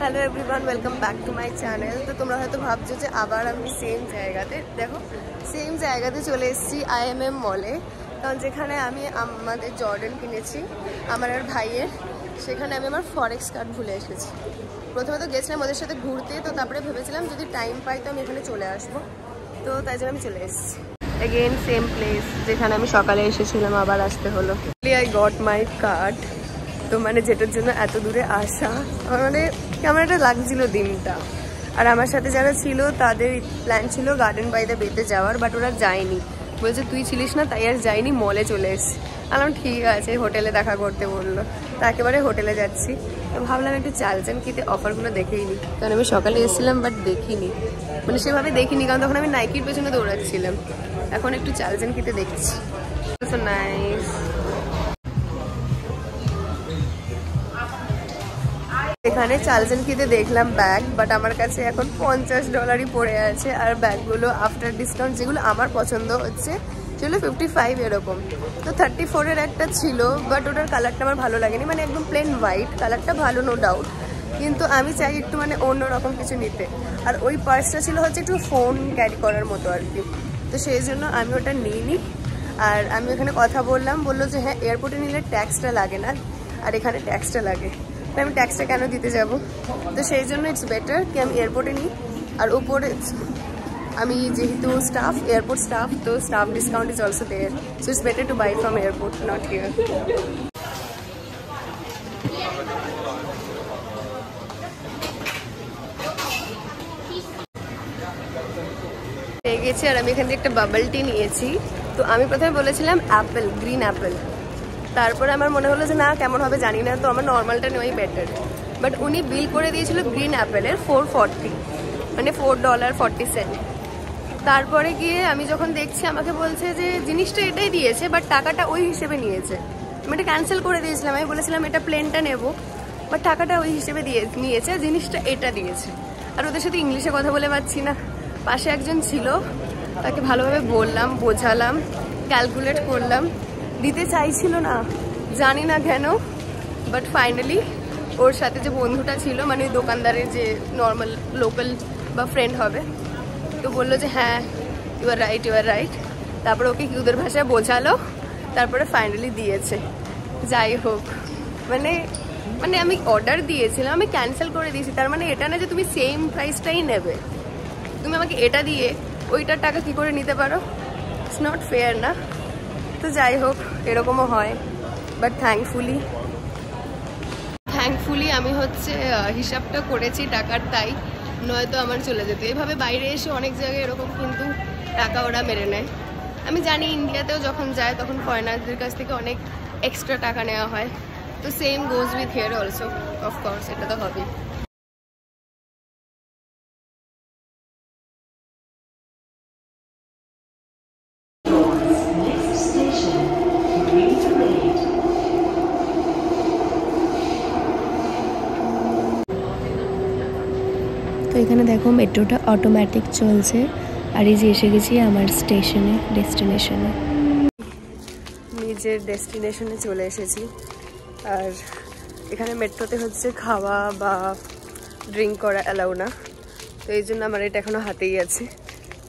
Hello everyone welcome back to my channel. तो তোমরা হয়তো ভাবছো যে আবার আমি সেম জায়গাতে দেখো সেম জায়গাতে চলে এসেছি আইএমএম মলে, কারণ যেখানে আমি আমাদের জর্ডান কিনেছি আমার আর ভাইয়ের, সেখানে আমি আমার ফরেক্স কার্ড ভুলে এসেছি। প্রথমে তো গেছিলাম ওদের সাথে ঘুরতে, তো তারপরে ভেবেছিলাম যদি টাইম পাই তো আমি এখানে চলে আসবো, তো তাই জন্য আমি চলে এসেছি। এগেইন সেম প্লেস যেখানে আমি সকালে এসেছিলাম, আবার আসতে হলো। I got my card. তো মানে যেটার জন্য এত দূরে আসা, আমার মানে কেমন একটা লাগছিল দিনটা। আর আমার সাথে যারা ছিল তাদের প্ল্যান ছিল গার্ডেন বাই দ্য বেতে যাওয়ার, বাট ওরা যায়নি, বলছে তুই ছিলিস না তাই আর যাইনি, মলে চলে এসছি। বললাম ঠিক আছে, হোটেলে দেখা করতে বললো, তা একেবারে হোটেলে যাচ্ছি। তো ভাবলাম একটু চালচানকিতে অফারগুলো দেখেই নি, কারণ আমি সকালে এসেছিলাম বাট দেখিনি, মানে সেভাবে দেখিনি, কারণ তখন আমি নাইকির পেছনে দৌড়াচ্ছিলাম। এখন একটু চালচানকিতে দেখছি। নাইস। এখানে চালচানকিতে দেখলাম ব্যাগ, বাট আমার কাছে এখন $50 পড়ে আছে। আর ব্যাগগুলো আফটার ডিসকাউন্ট যেগুলো আমার পছন্দ হচ্ছে সেগুলো 55 এরকম। তো 34-এর একটা ছিল, বাট ওটার কালারটা আমার ভালো লাগেনি, মানে একদম প্লেন হোয়াইট, কালারটা ভালো নো ডাউট, কিন্তু আমি চাই একটু মানে অন্যরকম কিছু নিতে। আর ওই পার্সটা ছিল হচ্ছে একটু ফোন ক্যারি করার মতো আর কি, তো সেই জন্য আমি ওটা নিইনি। আর আমি ওখানে কথা বললাম, বললো যে হ্যাঁ এয়ারপোর্টে নিলে ট্যাক্সটা লাগে না, আর এখানে ট্যাক্সটা লাগে। আমি ট্যাক্সটা কেন দিতে যাব, তো সেই জন্য ইটস বেটার কি আমি এয়ারপোর্টে নিই। আর উপরে আমি যেহেতু স্টাফ, এয়ারপোর্ট স্টাফ, তো staff discount is also there, so it's better to buy from airport, not here. পেয়ে গেছি, আর আমি এখান থেকে একটা বাবল টি নিয়েছি। তো আমি প্রথমে বলেছিলাম অ্যাপেল, গ্রিন অ্যাপেল, তারপরে আমার মনে হলো যে না কেমন হবে জানি না, তো আমার নর্মালটা নেওয়াই বেটার। বাট উনি বিল করে দিয়েছিল গ্রিন অ্যাপেলের 440, মানে $4.40। তারপরে গিয়ে আমি যখন দেখছি আমাকে বলছে যে জিনিসটা এটাই দিয়েছে, বাট টাকাটা ওই হিসেবে নিয়েছে। আমি এটা ক্যান্সেল করে দিয়েছিলাম, আমি বলেছিলাম এটা প্লেনটা নেবো, বাট টাকাটা ওই হিসেবে নিয়েছে, জিনিসটা এটা দিয়েছে। আর ওদের সাথে ইংলিশে কথা বলে পাচ্ছি না, পাশে একজন ছিল, তাকে ভালোভাবে বললাম, বোঝালাম, ক্যালকুলেট করলাম, দিতে চাইছিল না, জানি না কেন। বাট ফাইনালি ওর সাথে যে বন্ধুটা ছিল, মানে ওই দোকানদারের যে নর্মাল লোকাল বা ফ্রেন্ড হবে, তো বললো যে হ্যাঁ you are right, you are right. তারপরে ওকে কি ওদের ভাষায় বোঝালো, তারপরে ফাইনালি দিয়েছে। যাই হোক, মানে মানে আমি অর্ডার দিয়েছিলাম, আমি ক্যান্সেল করে দিয়েছি, তার মানে এটা না যে তুমি সেম প্রাইসটাই নেবে, তুমি আমাকে এটা দিয়ে ওইটার টাকা কি করে নিতে পারো, ইটস নট ফেয়ার না। তো যাই হোক, এরকমও হয়, বাট থ্যাঙ্কফুলি আমি হচ্ছে হিসাবটা করেছি টাকার, তাই নয়তো আমার চলে যেত। এভাবে বাইরে এসে অনেক জায়গায় এরকম কিন্তু টাকা ওরা মেরে নেয়। আমি জানি ইন্ডিয়াতেও যখন যায় তখন ফরেনারদের কাছ থেকে অনেক এক্সট্রা টাকা নেওয়া হয়, তো same goes with here also, of course এটা তো হবেই। তো এখানে দেখো মেট্রোটা অটোমেটিক চলছে, আর এই যে এসে গেছি আমার স্টেশনে, ডেস্টিনেশনে। নিজের ডেস্টিনেশনে চলে এসেছি। আর এখানে মেট্রোতে হচ্ছে খাওয়া বা ড্রিঙ্ক করা অ্যালাউ না, তো এই জন্য আমার এটা এখনো হাতেই আছে,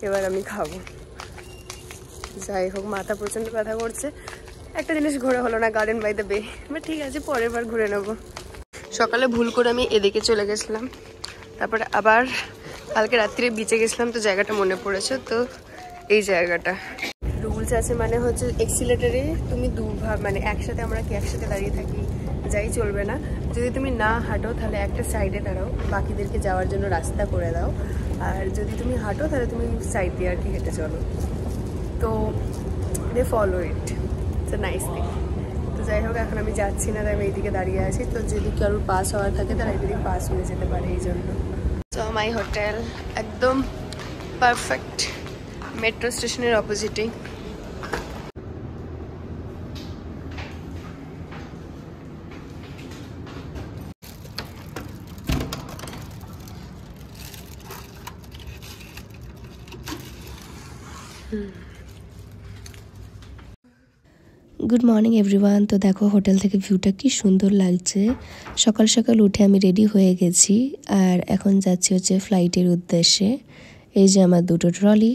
এবার আমি খাবো। যাই হোক, মাথা প্রচণ্ড ব্যথা করছে, একটা জিনিস ঘোরা হলো না গার্ডেন বাই দ্য বে, বাট ঠিক আছে পরের বার ঘুরে নেবো। সকালে ভুল করে আমি এদিকে চলে গেছিলাম, তারপরে আবার কালকে রাত্রে বিচে গেছিলাম, তো জায়গাটা মনে পড়েছে। তো এই জায়গাটা রুলস আছে, মানে হচ্ছে এক্সিলেটারে তুমি দুভাগ, মানে একসাথে আমরা কি একসাথে দাঁড়িয়ে থাকি, যাই চলবে না। যদি তুমি না হাঁটো তাহলে একটা সাইডে দাঁড়াও, বাকিদেরকে যাওয়ার জন্য রাস্তা করে দাও। আর যদি তুমি হাঁটো তাহলে তুমি সাইড দিয়ে আর কি হেঁটে চলো। তো they follow it, it's a nice thing. তো যাই হোক, এখন আমি যাচ্ছি না, তাই আমি এইদিকে দাঁড়িয়ে আছি। তো যদি কারোর পাস হওয়ার থাকে তারা এইদিকে পাস হয়ে যেতে পারে, এই জন্য। তো মাই হোটেল একদম পারফেক্ট, মেট্রো স্টেশনের অপোজিটেই। Good morning everyone. তো দেখো হোটেল থেকে ভিউটা কি সুন্দর লাগছে। সকাল সকাল উঠে আমি রেডি হয়ে গেছি আর এখন যাচ্ছি হচ্ছে ফ্লাইটের উদ্দেশ্যে। এই যে আমার দুটো ট্রলি।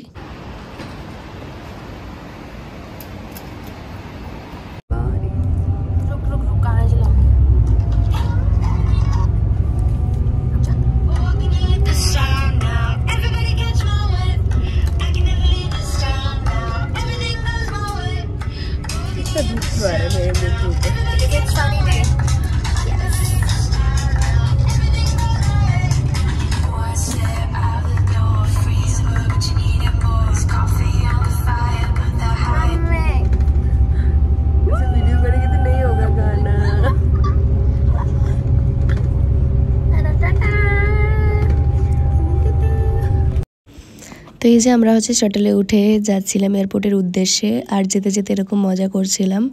তো এই যে আমরা হচ্ছে শাটলে উঠে যাচ্ছিলাম এয়ারপোর্টের উদ্দেশ্যে আর যেতে যেতে এরকম মজা করছিলাম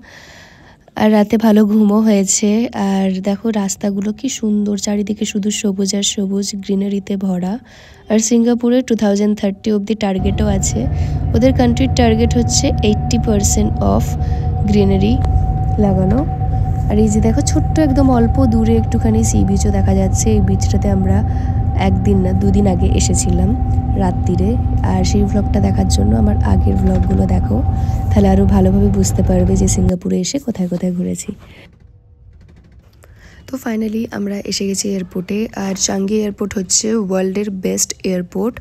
আর রাতে ভালো ঘুমও হয়েছে। আর দেখো রাস্তাগুলো কি সুন্দর, চারিদিকে শুধু সবুজ আর সবুজ, গ্রিনারিতে ভরা। আর সিঙ্গাপুরে 2030 অবধি টার্গেটও আছে। ওদের কান্ট্রির টার্গেট হচ্ছে 80% অফ গ্রিনারি লাগানো। আর এই যে দেখো ছোট্ট একদম অল্প দূরে একটুখানি সি বিচও দেখা যাচ্ছে। এই বিচটাতে আমরা একদিন না দুদিন আগে এসেছিলাম রাত্রিরে। আর সেই ভ্লগটা দেখার জন্য আমার আগের ভ্লগগুলো দেখো, তাহলে আরও ভালোভাবে বুঝতে পারবে যে সিঙ্গাপুরে এসে কোথায় কোথায় ঘুরেছি। তো ফাইনালি আমরা এসে গেছি এয়ারপোর্টে। আর চাঙ্গি এয়ারপোর্ট হচ্ছে ওয়ার্ল্ডের বেস্ট এয়ারপোর্ট।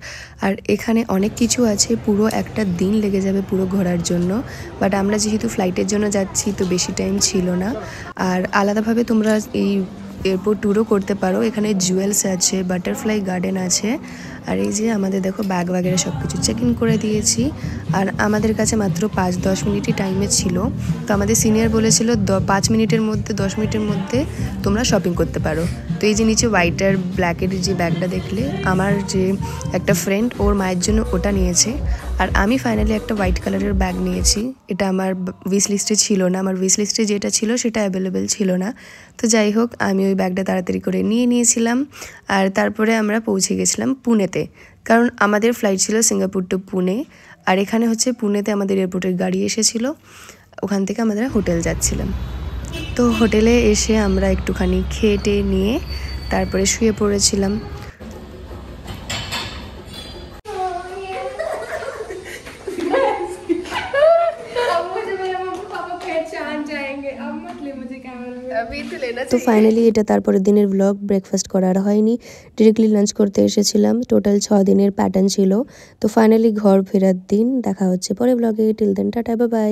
আর এখানে অনেক কিছু আছে, পুরো একটা দিন লেগে যাবে পুরো ঘোরার জন্য। বাট আমরা যেহেতু ফ্লাইটের জন্য যাচ্ছি তো বেশি টাইম ছিল না। আর আলাদাভাবে তোমরা এই এয়ারপোর্ট ট্যুরও করতে পারো। এখানে জুয়েলস আছে, বাটারফ্লাই গার্ডেন আছে। আর এই যে আমাদের দেখো ব্যাগ বাগেরা সব কিছু চেক ইন করে দিয়েছি। আর আমাদের কাছে মাত্র 5-10 মিনিটই টাইমে ছিল। তো আমাদের সিনিয়র বলেছিল 5 মিনিটের মধ্যে 10 মিনিটের মধ্যে তোমরা শপিং করতে পারো। তো এই যে নিচে হোয়াইট আর ব্ল্যাকের যে ব্যাগটা দেখলে, আমার যে একটা ফ্রেন্ড ওর মায়ের জন্য ওটা নিয়েছে। আর আমি ফাইনালি একটা হোয়াইট কালারের ব্যাগ নিয়েছি। এটা আমার উইশ লিস্টে ছিল না, আমার উইশ লিস্টে যেটা ছিল সেটা অ্যাভেলেবেল ছিল না। তো যাই হোক আমি ওই ব্যাগটা তাড়াতাড়ি করে নিয়েছিলাম। আর তারপরে আমরা পৌঁছে গেছিলাম পুনেতে, কারণ আমাদের ফ্লাইট ছিল সিঙ্গাপুর টু পুনে। আর এখানে হচ্ছে পুনেতে আমাদের এয়ারপোর্টের গাড়ি এসেছিলো, ওখান থেকে আমাদের হোটেল যাচ্ছিলাম। তো হোটেলে এসে আমরা একটুখানি খেয়ে নিয়ে তারপরে শুয়ে পড়েছিলাম। তো ফাইনালি এটা তারপরের দিনের ব্লগ। ব্রেকফাস্ট করার হয়নি, ডিরেক্টলি লাঞ্চ করতে এসেছিলাম। টোটাল 6 দিনের প্যাটার্ন ছিল। তো ফাইনালি ঘর ফেরার দিন। দেখা হচ্ছে পরে ব্লগে। Till then tata, bye by.